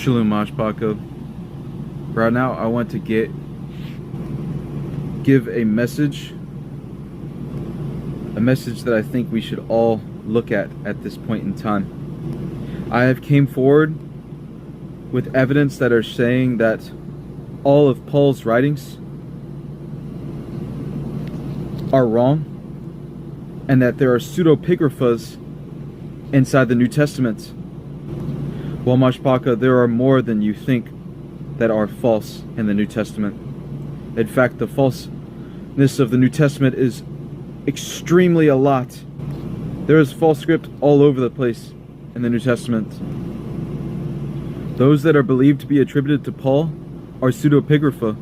Shalom Mashpaka. Right now I want to give a message that I think we should all look at this point in time. I have came forward with evidence that are saying that all of Paul's writings are wrong and that there are pseudopigraphas inside the New Testament. Well, Mashpaka, there are more than you think that are false in the New Testament. In fact, the falseness of the New Testament is extremely a lot. There is false script all over the place in the New Testament. Those that are believed to be attributed to Paul are pseudopigrapha,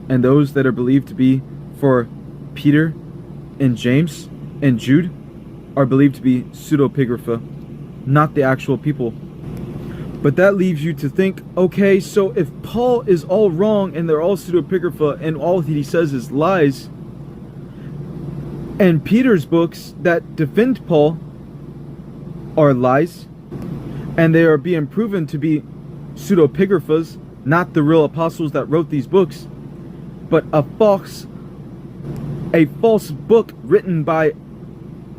and those that are believed to be for Peter and James and Jude are believed to be pseudopigrapha, not the actual people. But that leaves you to think, okay, so if Paul is all wrong and they're all pseudopigrapha and all he says is lies, and Peter's books that defend Paul are lies, and they are being proven to be pseudopigraphas, not the real apostles that wrote these books, but a false book written by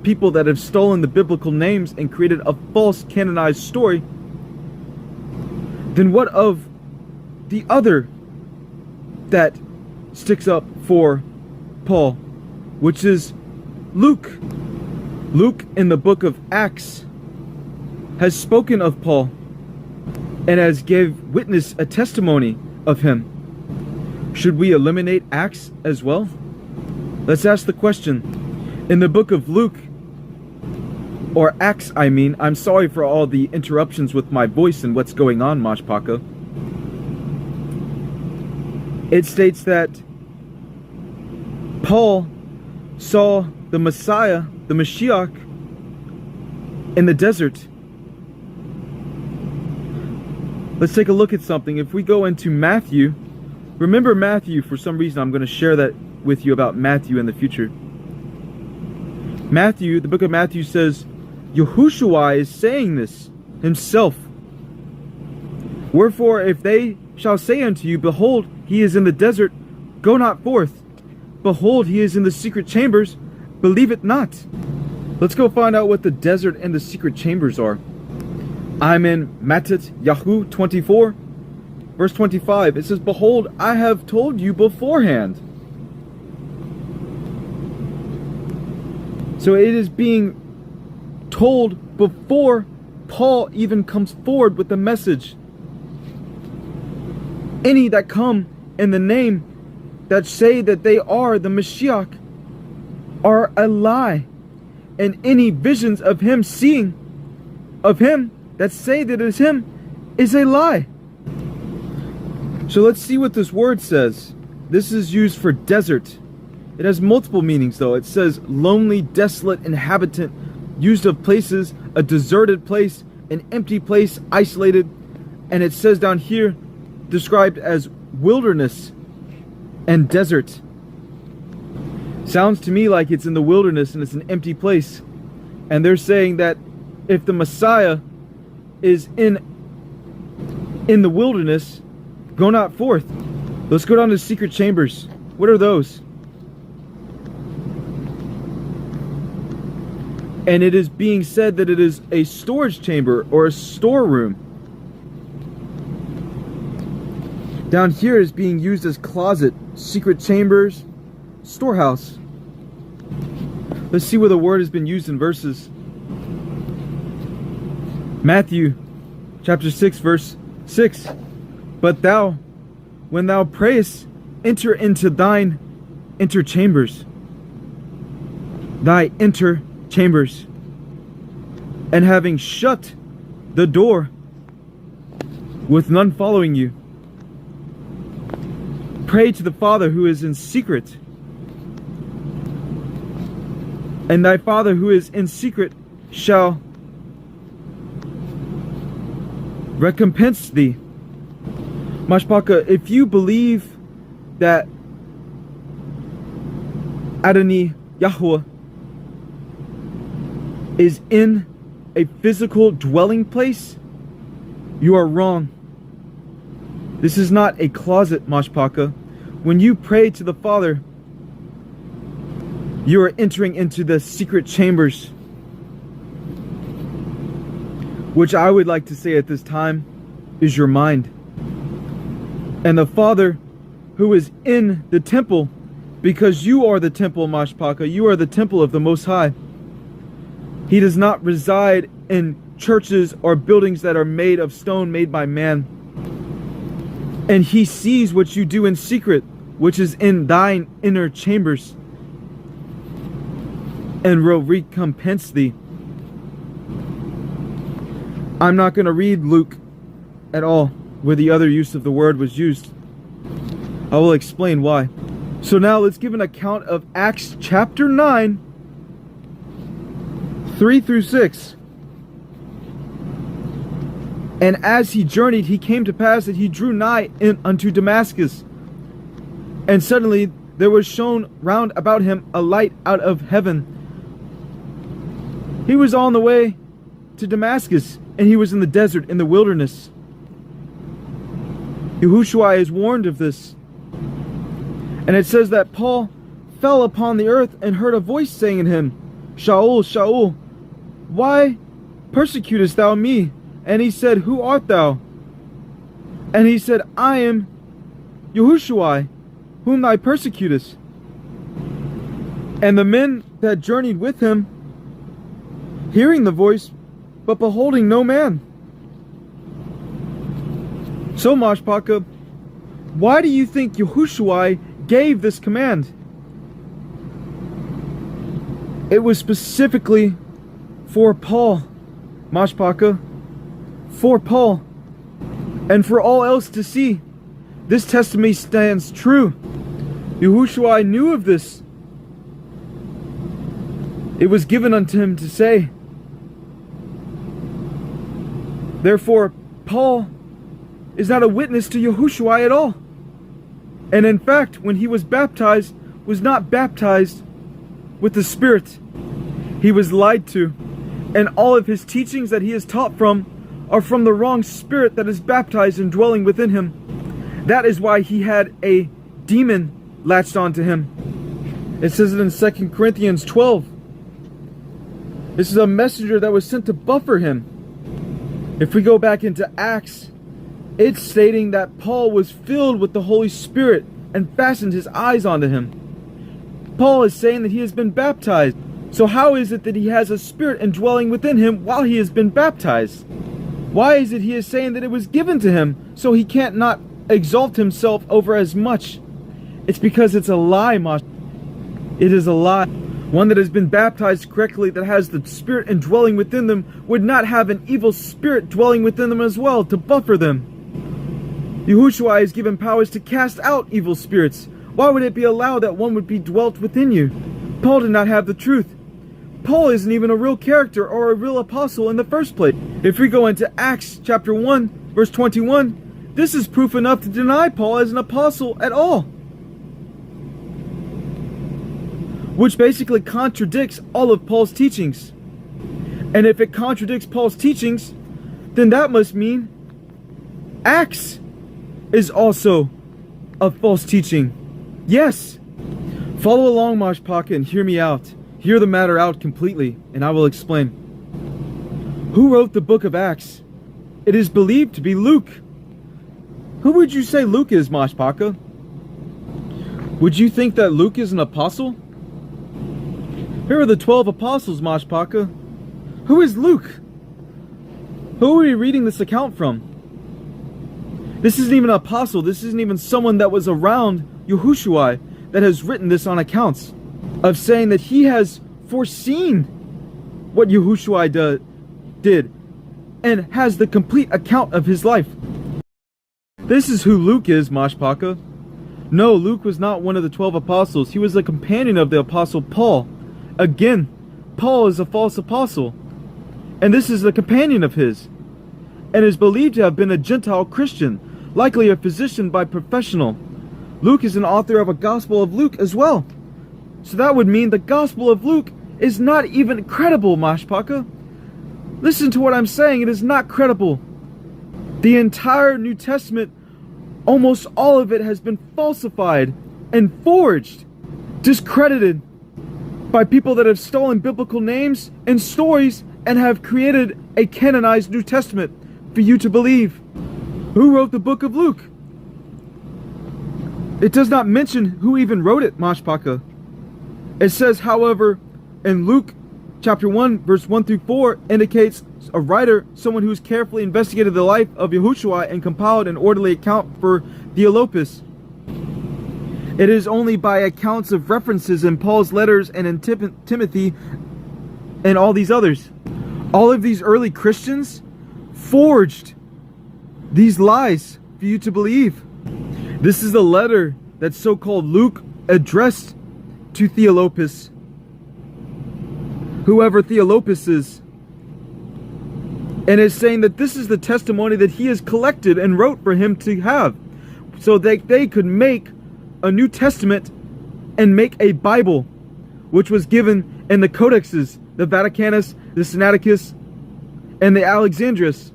people that have stolen the biblical names and created a false canonized story, then what of the other that sticks up for Paul, which is Luke? Luke in the book of Acts has spoken of Paul and has gave witness a testimony of him. Should we eliminate Acts as well? Let's ask the question. In the book of Luke, or Acts, I mean, I'm sorry for all the interruptions with my voice and what's going on, Mashpaka. It states that Paul saw the Messiah, the Mashiach, in the desert. Let's take a look at something. If we go into Matthew, remember Matthew, for some reason I'm going to share that with you about Matthew in the future. Matthew, the book of Matthew says, Yahushua is saying this himself. Wherefore, if they shall say unto you, behold, he is in the desert, go not forth. Behold, he is in the secret chambers, believe it not. Let's go find out what the desert and the secret chambers are. I'm in Mattith Yahu 24, verse 25. It says, behold, I have told you beforehand. So it is being told before Paul even comes forward with the message. Any that come in the name that say that they are the Mashiach are a lie. And any visions of him seeing of him that say that it is him is a lie. So let's see what this word says. This is used for desert. It has multiple meanings though. It says lonely, desolate inhabitant, used of places, a deserted place, an empty place, isolated. And it says down here, described as wilderness and desert. Sounds to me like it's in the wilderness and it's an empty place. And they're saying that if the Messiah is in the wilderness, go not forth. Let's go down to secret chambers. What are those? And it is being said that it is a storage chamber or a storeroom. Down here is being used as closet, secret chambers, storehouse. Let's see where the word has been used in verses. Matthew chapter 6 verse 6. But thou, when thou prayest, enter into thine inner chambers. Thy inner chambers, and having shut the door, with none following you, pray to the Father who is in secret, and thy Father who is in secret shall recompense thee. Mashpaka, if you believe that Adonai Yahweh is in a physical dwelling place, you are wrong. This is not a closet, Mashpaka. When you pray to the Father, you are entering into the secret chambers, which I would like to say at this time is your mind. And the Father who is in the temple, because you are the temple, Mashpaka, you are the temple of the Most High. He does not reside in churches or buildings that are made of stone, made by man. And He sees what you do in secret, which is in thine inner chambers, and will recompense thee. I'm not going to read Luke at all, where the other use of the word was used. I will explain why. So now let's give an account of Acts chapter 9, 3 through 6. And as he journeyed, he came to pass that he drew nigh unto Damascus. And suddenly there was shone round about him a light out of heaven. He was on the way to Damascus, and he was in the desert, in the wilderness. Yahushua is warned of this. And it says that Paul fell upon the earth and heard a voice saying in him, Shaul, Shaul, why persecutest thou me? And he said, Who art thou? And he said, I am Yahushua, whom thou persecutest. And the men that journeyed with him, hearing the voice, but beholding no man. So, Mashpaka, why do you think Yahushua gave this command? It was specifically for Paul, Mashpaka, for Paul, and for all else to see. This testimony stands true. Yahushua knew of this. It was given unto him to say. Therefore, Paul is not a witness to Yahushua at all. And in fact, when he was baptized, was not baptized with the Spirit. He was lied to. And all of his teachings that he is taught from are from the wrong spirit that is baptized and dwelling within him. That is why he had a demon latched onto him. It says it in 2 Corinthians 12. This is a messenger that was sent to buffer him. If we go back into Acts, it's stating that Paul was filled with the Holy Spirit and fastened his eyes onto him. Paul is saying that he has been baptized. So how is it that he has a spirit indwelling within him while he has been baptized? Why is it he is saying that it was given to him so he can't not exalt himself over as much? It's because it's a lie, Mosh. It is a lie. One that has been baptized correctly, that has the Spirit indwelling within them, would not have an evil spirit dwelling within them as well to buffer them. Yahushua is given powers to cast out evil spirits. Why would it be allowed that one would be dwelt within you? Paul did not have the truth. Paul isn't even a real character or a real apostle in the first place. If we go into Acts chapter 1, verse 21, this is proof enough to deny Paul as an apostle at all. Which basically contradicts all of Paul's teachings. And if it contradicts Paul's teachings, then that must mean Acts is also a false teaching. Yes. Follow along, Mashpaka, and hear me out. Hear the matter out completely, and I will explain. Who wrote the book of Acts? It is believed to be Luke. Who would you say Luke is, Mashpaka? Would you think that Luke is an apostle? Here are the 12 apostles, Mashpaka. Who is Luke? Who are we reading this account from? This isn't even an apostle. This isn't even someone that was around Yahushua that has written this on accounts of saying that he has foreseen what Yahushua did and has the complete account of his life. This is who Luke is, Mashpaka. No, Luke was not one of the 12 apostles. He was a companion of the apostle Paul. Again, Paul is a false apostle. And this is a companion of his. And is believed to have been a Gentile Christian, likely a physician by professional. Luke is an author of a Gospel of Luke as well. So that would mean the Gospel of Luke is not even credible, Mashpaka. Listen to what I'm saying. It is not credible. The entire New Testament almost all of it has been falsified and forged, discredited by people that have stolen biblical names and stories and have created a canonized New Testament for you to believe. Who wrote the book of Luke? It does not mention who even wrote it, Mashpaka. It says, however, in Luke chapter 1, verse 1 through 4, indicates a writer, someone who's carefully investigated the life of Yahushua and compiled an orderly account for Theophilus. It is only by accounts of references in Paul's letters and in Timothy and all these others. All of these early Christians forged these lies for you to believe. This is the letter that so-called Luke addressed to Theophilus, whoever Theophilus is, and is saying that this is the testimony that he has collected and wrote for him to have, so that they could make a New Testament and make a Bible, which was given in the codexes, the Vaticanus, the Sinaiticus, and the Alexandrinus.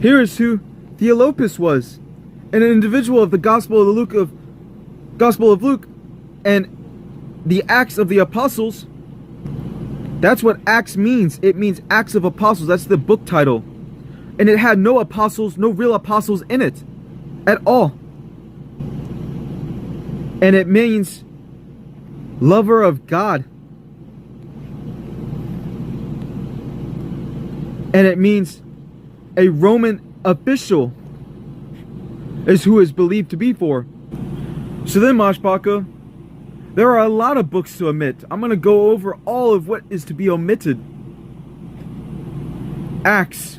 Here is who Theophilus was, an individual of the Gospel of Luke, and the Acts of the Apostles. That's what Acts means. It means Acts of Apostles. That's the book title. And it had no apostles, no real apostles in it at all. And it means lover of God. And it means a Roman official is who is believed to be for. So then, Mashpaka, there are a lot of books to omit. I'm going to go over all of what is to be omitted. Acts,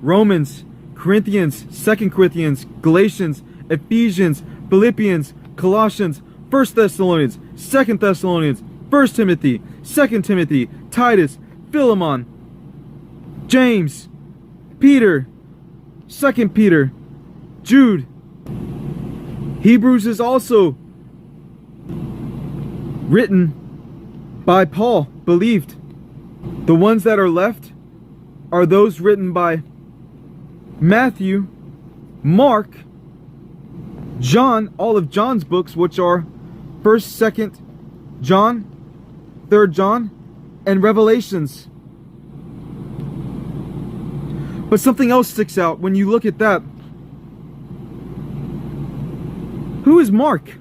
Romans, Corinthians, 2 Corinthians, Galatians, Ephesians, Philippians, Colossians, 1 Thessalonians, 2 Thessalonians, 1 Timothy, 2 Timothy, Titus, Philemon, James, Peter, 2 Peter, Jude. Hebrews is also written by Paul, believed. The ones that are left are those written by Matthew, Mark, John, all of John's books, which are 1st, 2nd John, 3rd John, and Revelations. But something else sticks out when you look at that. Who is Mark?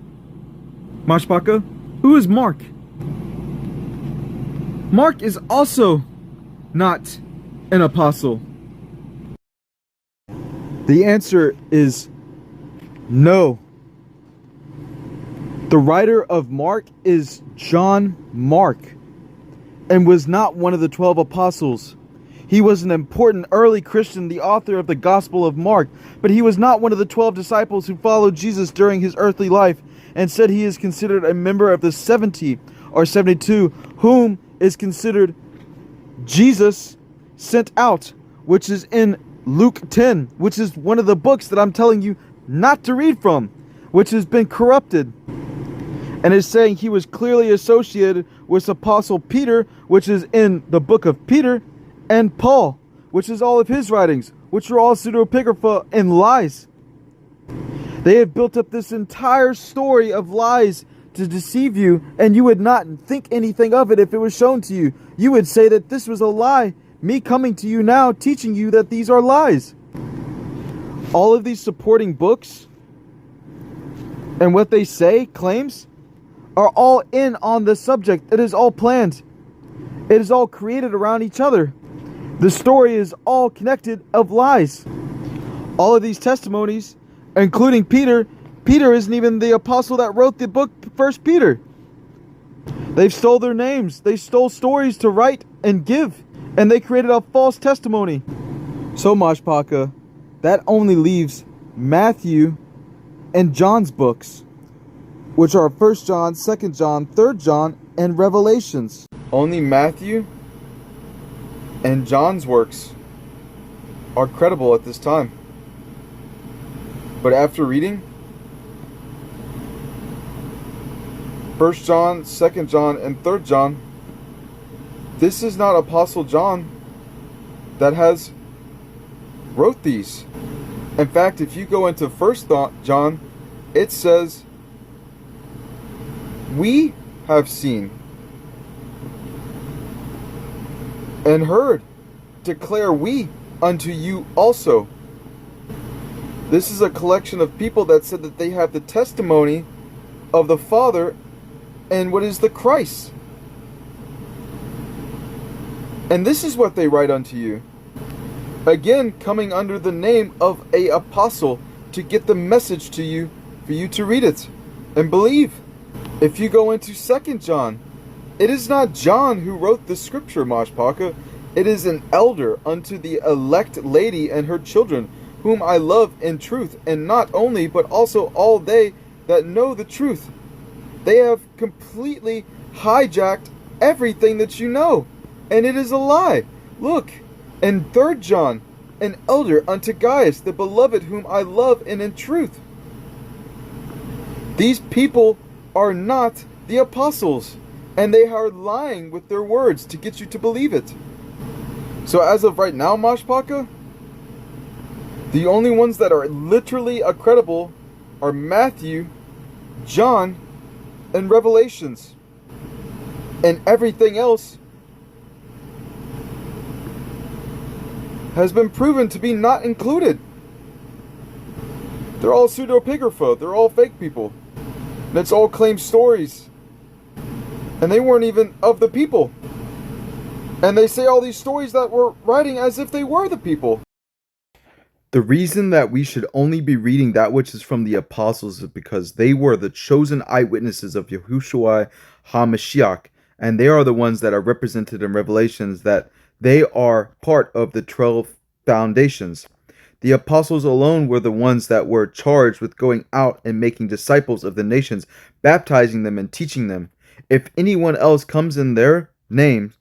Mashpaka, who is Mark? Mark is also not an apostle. The answer is no. The writer of Mark is John Mark, and was not one of the 12 apostles. He was an important early Christian, the author of the Gospel of Mark, but he was not one of the 12 disciples who followed Jesus during his earthly life. Instead, he is considered a member of the 70 or 72, whom is considered Jesus sent out, which is in Luke 10, which is one of the books that I'm telling you not to read from, which has been corrupted, and is saying he was clearly associated with Apostle Peter, which is in the book of Peter, and Paul, which is all of his writings, which are all pseudopigrapha and lies. They have built up this entire story of lies to deceive you, and you would not think anything of it if it was shown to you. You would say that this was a lie. Me coming to you now, teaching you that these are lies. All of these supporting books and what they say, claims, are all in on the subject. It is all planned. It is all created around each other. The story is all connected of lies. All of these testimonies, including Peter isn't even the apostle that wrote the book 1 Peter. They've stole their names. They stole stories to write and give, and they created a false testimony. So Mashpaka, that only leaves Matthew and John's books, which are 1 John, 2 John, 3 John, and Revelations. Only Matthew and John's works are credible at this time. But after reading 1 John, 2 John, and 3 John, this is not Apostle John that has wrote these. In fact, if you go into 1 John, it says, we have seen and heard, declare we unto you also. This is a collection of people that said that they have the testimony of the Father and what is the Christ. And this is what they write unto you. Again, coming under the name of a apostle to get the message to you, for you to read it and believe. If you go into 2 John, it is not John who wrote the scripture, Mashpaka. It is an elder unto the elect lady and her children, whom I love in truth, and not only, but also all they that know the truth. They have completely hijacked everything that you know, and it is a lie. Look, in 3 John, an elder unto Gaius, the beloved, whom I love and in truth. These people are not the apostles, and they are lying with their words to get you to believe it. So as of right now, Mashpaka, the only ones that are literally credible are Matthew, John, and Revelations. And everything else has been proven to be not included. They're all pseudopigrapha. They're all fake people. And it's all claimed stories. And they weren't even of the people. And they say all these stories that we're writing as if they were the people. The reason that we should only be reading that which is from the apostles is because they were the chosen eyewitnesses of Yahushua HaMashiach, and they are the ones that are represented in Revelations, that they are part of the 12 foundations. The apostles alone were the ones that were charged with going out and making disciples of the nations, baptizing them and teaching them. If anyone else comes in their name,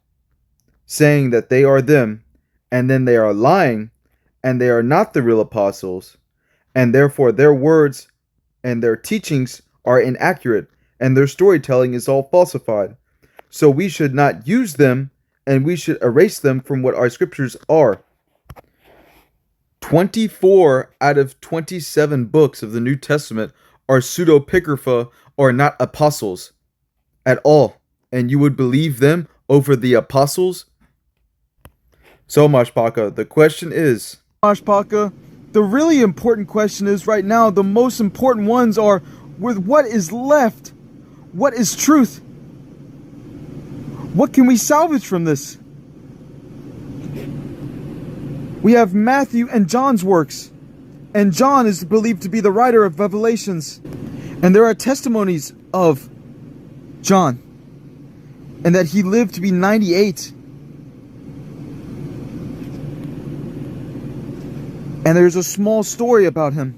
saying that they are them, and then they are lying, and they are not the real apostles, and therefore their words and their teachings are inaccurate, and their storytelling is all falsified. So we should not use them, and we should erase them from what our scriptures are. 24 out of 27 books of the New Testament are pseudopigrapha, or not apostles at all. And you would believe them over the apostles? So, Mashpaka, the question is... Mashpaka, the really important question is right now, the most important ones are, with what is left? What is truth? What can we salvage from this? We have Matthew and John's works, and John is believed to be the writer of Revelations, and there are testimonies of John, and that he lived to be 98. And there's a small story about him.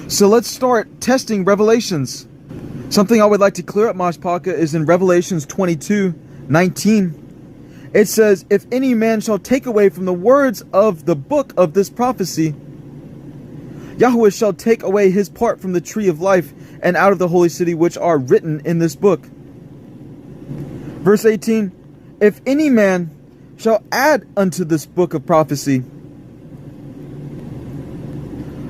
So let's start testing Revelations. Something I would like to clear up, Mashpaka, is in Revelations 22:19. It says, if any man shall take away from the words of the book of this prophecy, Yahweh shall take away his part from the tree of life and out of the holy city which are written in this book. Verse 18, if any man shall add unto this book of prophecy,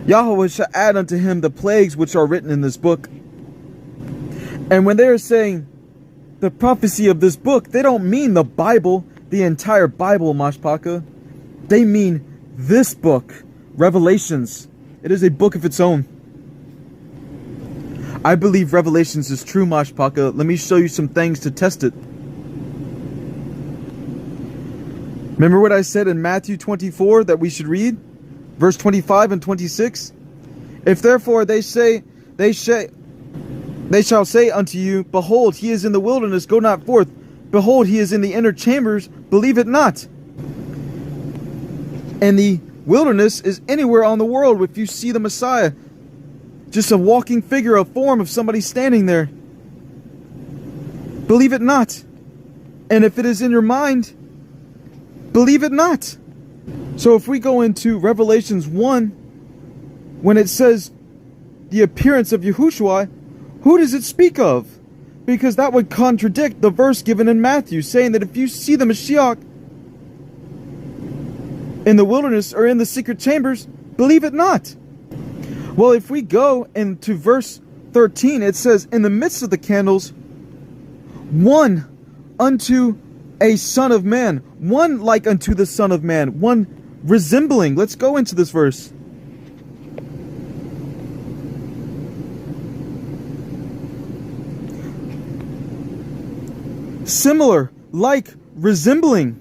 Yahweh shall add unto him the plagues which are written in this book. And when they are saying the prophecy of this book, they don't mean the Bible, the entire Bible, Mashpaka. They mean this book, Revelations. It is a book of its own. I believe Revelations is true, Mashpaka. Let me show you some things to test it. Remember what I said in Matthew 24 that we should read? Verse 25 and 26. If therefore they shall say unto you, behold, he is in the wilderness, go not forth. Behold, he is in the inner chambers, believe it not. And the wilderness is anywhere on the world if you see the Messiah. Just a walking figure, a form of somebody standing there. Believe it not. And if it is in your mind, believe it not. So if we go into Revelations 1, when it says the appearance of Yahushua, who does it speak of? Because that would contradict the verse given in Matthew, saying that if you see the Mashiach, in the wilderness or in the secret chambers, believe it not. Well, if we go into verse 13, it says, in the midst of the candles, one unto a son of man, one like unto the son of man, one resembling. Let's go into this verse. Similar, like, resembling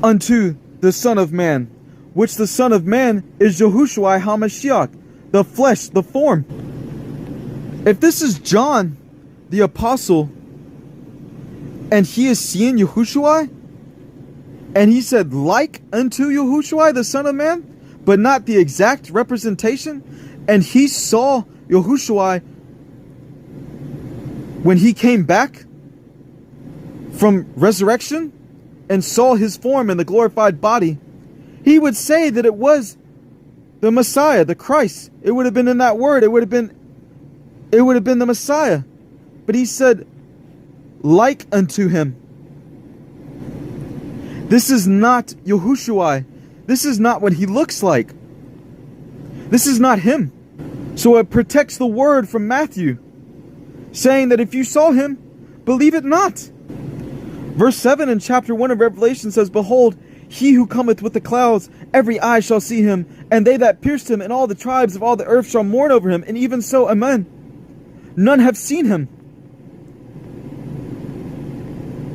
unto the Son of Man, which the Son of Man is Yahushua HaMashiach, the flesh, the form. If this is John, the apostle, and he is seeing Yahushua, and he said, like unto Yahushua, the Son of Man, but not the exact representation, and he saw Yahushua when he came back from resurrection and saw his form in the glorified body, he would say that it was the Messiah, the Christ. It would have been in that word. It would have been the Messiah. But he said, like unto him. This is not Yahushua. This is not what he looks like. This is not him. So it protects the word from Matthew, saying that if you saw him, believe it not. Verse 7 in chapter 1 of Revelation says, behold, he who cometh with the clouds, every eye shall see him, and they that pierced him, and all the tribes of all the earth shall mourn over him, and even so, amen. None have seen him.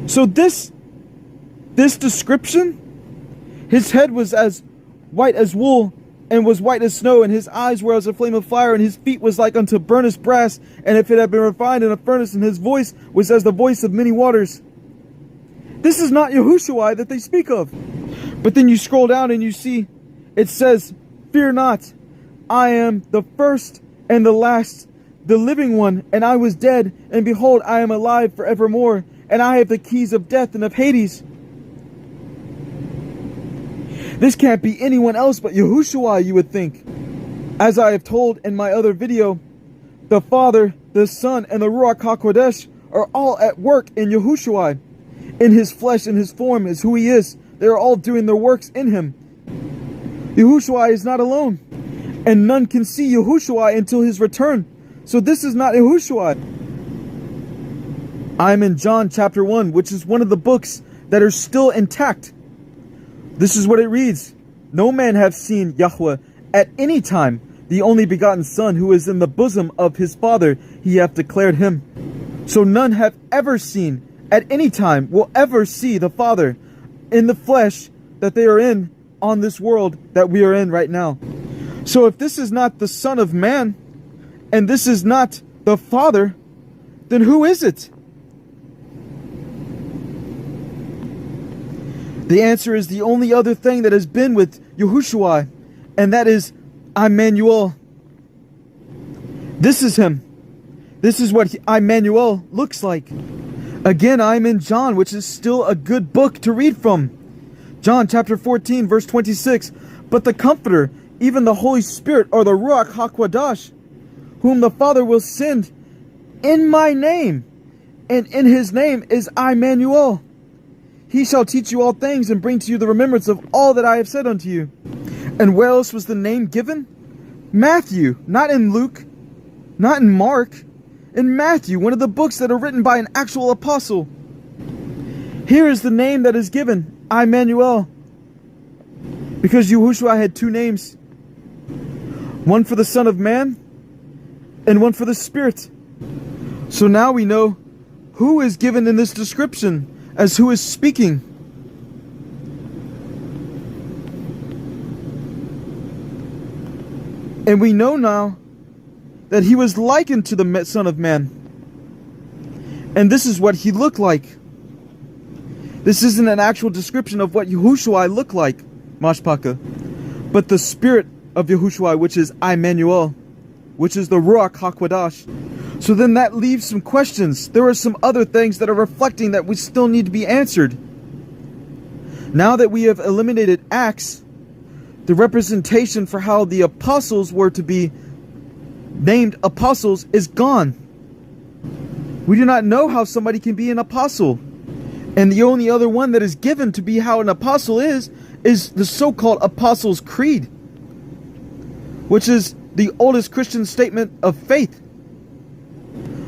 So this description, his head was as white as wool, and was white as snow, and his eyes were as a flame of fire, and his feet was like unto burnished brass, and if it had been refined in a furnace, and his voice was as the voice of many waters. This is not Yahushua that they speak of. But then you scroll down and you see, it says, fear not, I am the first and the last, the living one, and I was dead, and behold, I am alive forevermore, and I have the keys of death and of Hades. This can't be anyone else but Yahushua, you would think. As I have told in my other video, the Father, the Son, and the Ruach HaKodesh are all at work in Yahushua. In his flesh, in his form, is who he is. They are all doing their works in him. Yahushua is not alone. And none can see Yahushua until his return. So this is not Yahushua. I'm in John chapter 1, which is one of the books that are still intact. This is what it reads. No man hath seen Yahweh at any time. The only begotten Son, who is in the bosom of his Father, he hath declared him. So none have ever seen at any time, will ever see the Father in the flesh that they are in on this world that we are in right now. So if this is not the Son of Man, and this is not the Father, then who is it? The answer is the only other thing that has been with Yahushua, and that is Immanuel. This is him. This is what Immanuel looks like. Again, I'm in John, which is still a good book to read from. John chapter 14, verse 26. But the Comforter, even the Holy Spirit, or the Ruach HaKodesh, whom the Father will send in my name, and in his name is Immanuel. He shall teach you all things, and bring to you the remembrance of all that I have said unto you. And where else was the name given? Matthew, not in Luke, not in Mark. In Matthew, one of the books that are written by an actual apostle. Here is the name that is given, Immanuel. Because Yahushua had two names. One for the Son of Man, and one for the Spirit. So now we know who is given in this description as who is speaking. And we know now that he was likened to the Son of Man. And this is what he looked like. This isn't an actual description of what Yahushua looked like, Mashpaka, but the Spirit of Yahushua, which is Immanuel, which is the Ruach HaKodesh. So then that leaves some questions. There are some other things that are reflecting that we still need to be answered. Now that we have eliminated Acts, the representation for how the apostles were to be named apostles is gone. We do not know how somebody can be an apostle. And the only other one that is given to be how an apostle is the so-called Apostles' Creed, which is the oldest Christian statement of faith,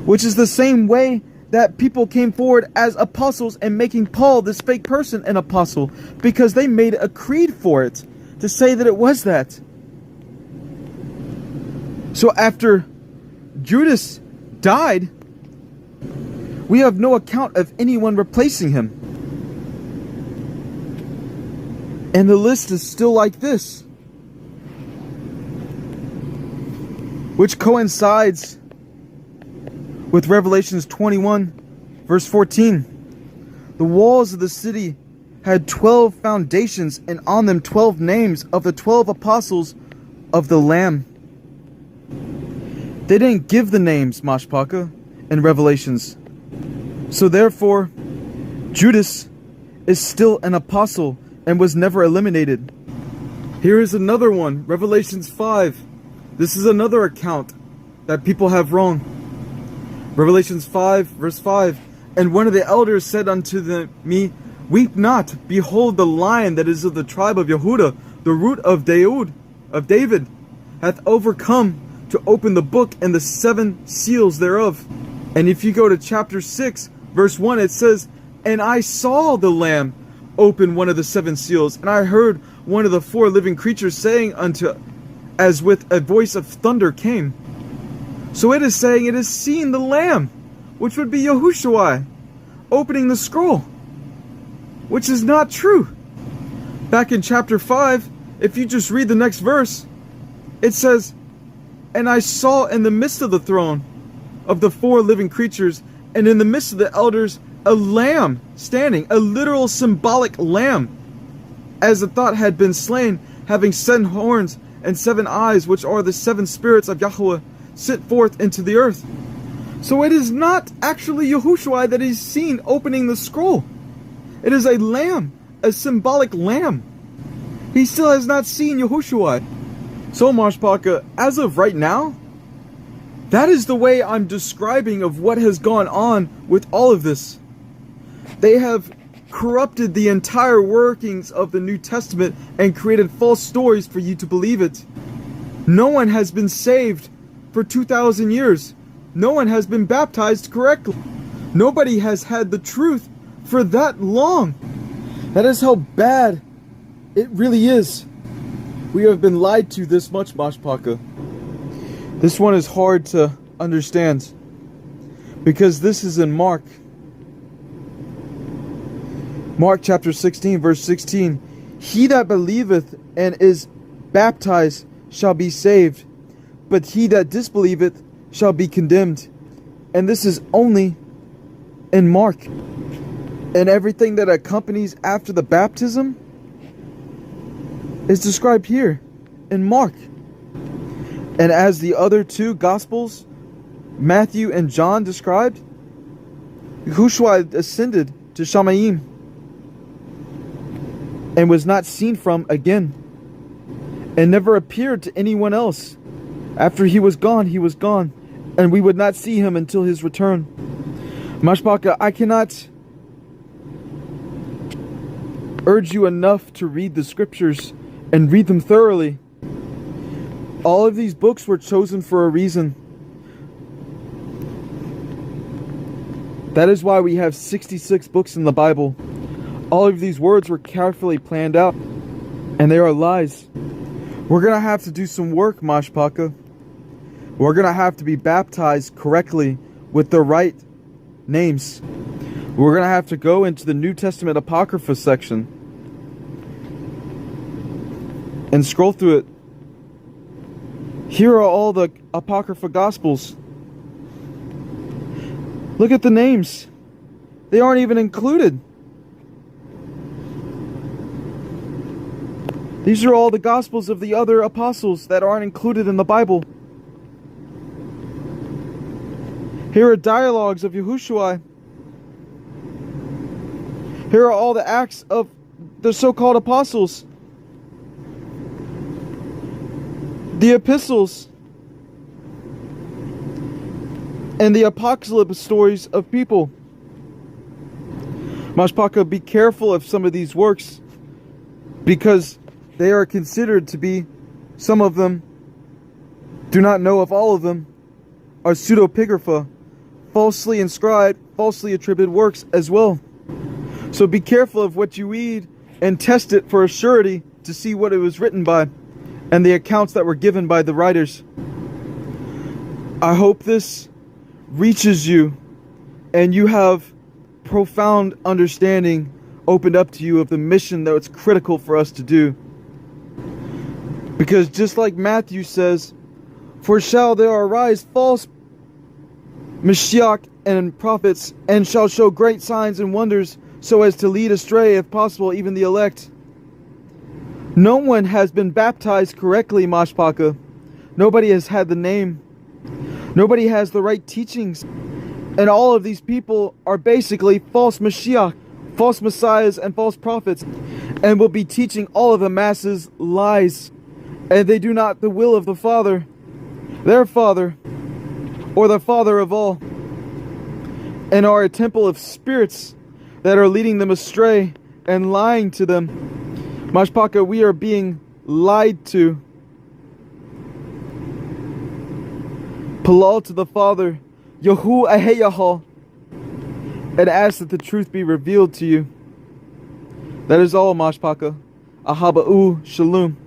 which is the same way that people came forward as apostles and making Paul, this fake person, an apostle, because they made a creed for it to say that it was that. So after Judas died, we have no account of anyone replacing him. And the list is still like this, which coincides with Revelations 21, verse 14. The walls of the city had 12 foundations, and on them 12 names of the 12 apostles of the Lamb. They didn't give the names, Mashpaka, in Revelations. So therefore, Judas is still an apostle and was never eliminated. Here is another one, Revelations 5. This is another account that people have wrong. Revelations 5, verse 5. And one of the elders said unto me, Weep not, behold, the Lion that is of the tribe of Yehudah, the root of David, hath overcome to open the book and the 7 seals thereof. And if you go to chapter 6, verse 1, it says, And I saw the Lamb open one of the 7 seals, and I heard one of the 4 living creatures saying unto, as with a voice of thunder came. So it is saying it has seen the Lamb, which would be Yahushua, opening the scroll, which is not true. Back in chapter 5, if you just read the next verse, it says, And I saw in the midst of the throne of the 4 living creatures, and in the midst of the elders, a lamb standing, a literal symbolic lamb, as the thought had been slain, having 7 horns and 7 eyes, which are the 7 spirits of Yahweh, sent forth into the earth. So it is not actually Yahushua that is seen opening the scroll. It is a lamb, a symbolic lamb. He still has not seen Yahushua. So Mashpaka, as of right now, that is the way I'm describing of what has gone on with all of this. They have corrupted the entire workings of the New Testament and created false stories for you to believe it. No one has been saved for 2,000 years. No one has been baptized correctly. Nobody has had the truth for that long. That is how bad it really is. We have been lied to this much, Mashpaka. This one is hard to understand, because this is in Mark. Mark chapter 16, verse 16. He that believeth and is baptized shall be saved, but he that disbelieveth shall be condemned. And this is only in Mark. And everything that accompanies after the baptism is described here in Mark. And as the other 2 Gospels, Matthew and John, described, Yahushua ascended to Shamayim and was not seen from again, and never appeared to anyone else. After he was gone, and we would not see him until his return. Mashpaka, I cannot urge you enough to read the scriptures and read them thoroughly. All of these books were chosen for a reason. That is why we have 66 books in the Bible. All of these words were carefully planned out, and they are lies. We're going to have to do some work, Mashpaka. We're going to have to be baptized correctly with the right names. We're going to have to go into the New Testament Apocrypha section and scroll through it. Here are all the Apocrypha Gospels. Look at the names. They aren't even included. These are all the Gospels of the other apostles that aren't included in the Bible. Here are dialogues of Yahushua. Here are all the acts of the so-called apostles. The epistles. And the apocalypse stories of people. Mashpaka, be careful of some of these works, because they are considered to be, some of them, do not know if all of them, are pseudopigrapha, falsely inscribed, falsely attributed works as well. So be careful of what you read and test it for a surety to see what it was written by and the accounts that were given by the writers. I hope this reaches you and you have profound understanding opened up to you of the mission that it's critical for us to do. Because just like Matthew says, for shall there arise false Mashiach and prophets, and shall show great signs and wonders, so as to lead astray, if possible, even the elect. No one has been baptized correctly, Mashpaka. Nobody has had the name. Nobody has the right teachings. And all of these people are basically false Mashiach, false messiahs and false prophets, and will be teaching all of the masses lies. And they do not the will of the Father, their Father, or the Father of all, and are a temple of spirits that are leading them astray and lying to them. Mashpaka, we are being lied to. Palal to the Father, Yahu Aheyahal, and ask that the truth be revealed to you. That is all, Mashpaka. Ahaba'u Shalom.